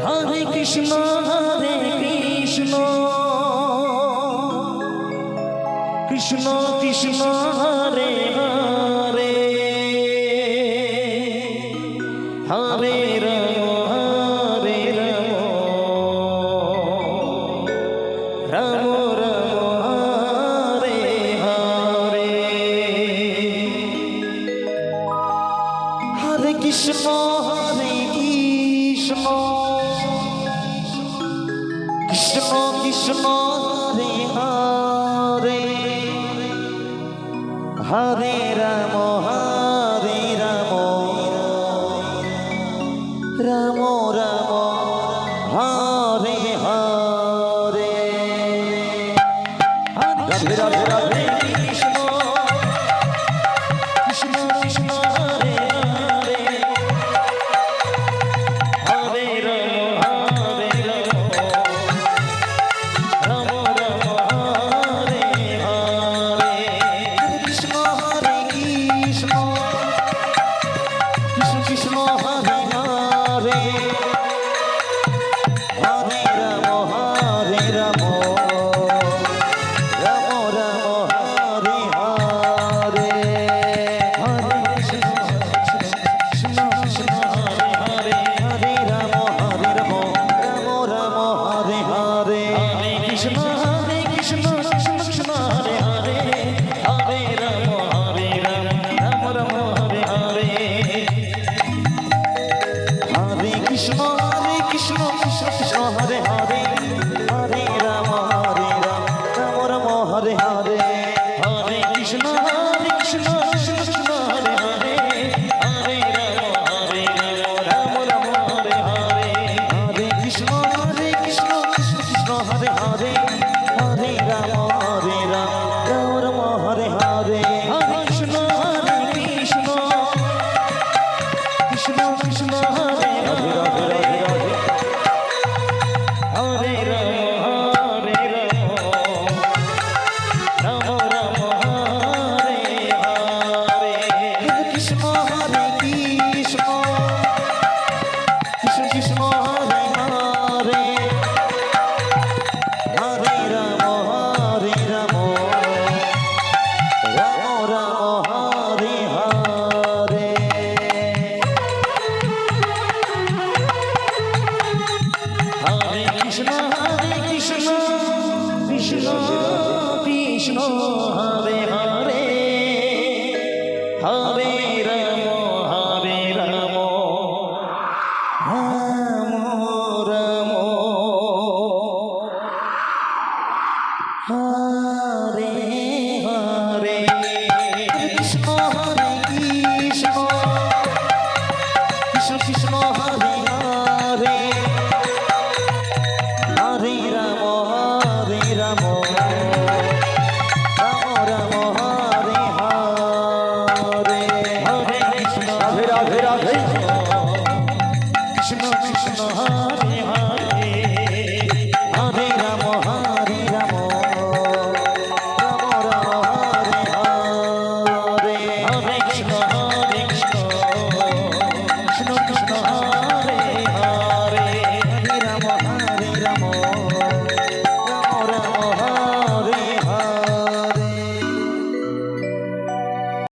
Hare Krishna Krishna Krishna Hare Hare Hare Ram Ram Ram Hare Hare Hare Krishna Krishna Krishna Hare Hare Hare Ram Ram Ram Hare Hare Radhe Radhe Radhe Krishna Krishna Krishna Hare Hare Hare Ram Ram Ram Hare Hare Krishna Hare Krishna Krishna Krishna Hare Hare Hare Ram Hare Ram Ram Ram Hare Hare Hare Krishna Krishna Krishna Hare Hare Hare Ram Ram Ram Hare Hare Hare Krishna Krishna Krishna Hare Hare Hare Ram Ram Ram Hare Hare Hare Krishna Krishna Krishna Hare Hare Hare Ram Ram Ram Hare Hare Hare Krishna Krishna Krishna Hare Hare Hare Ram Ram Hare Hare Hare Krishna Krishna Krishna Hare Hare Hare Ram Ram Hare Hare Hare Krishna Krishna Krishna Krishna Hare Hare Hare Ram Ram Ram Hare Hare Krishna Krishna Krishna Krishna Hare Hare Hare Ram Ram Ram Hare Hare Hare Krishna Krishna Krishna Hare Hare Hare Ram Ram Ram Hare Hare Krishna Krishna Krishna Krishna Hare Hare Hare Ram Ram Ram Hare Hare Hare Krishna Radhe Radhe Radhe Krishna Krishna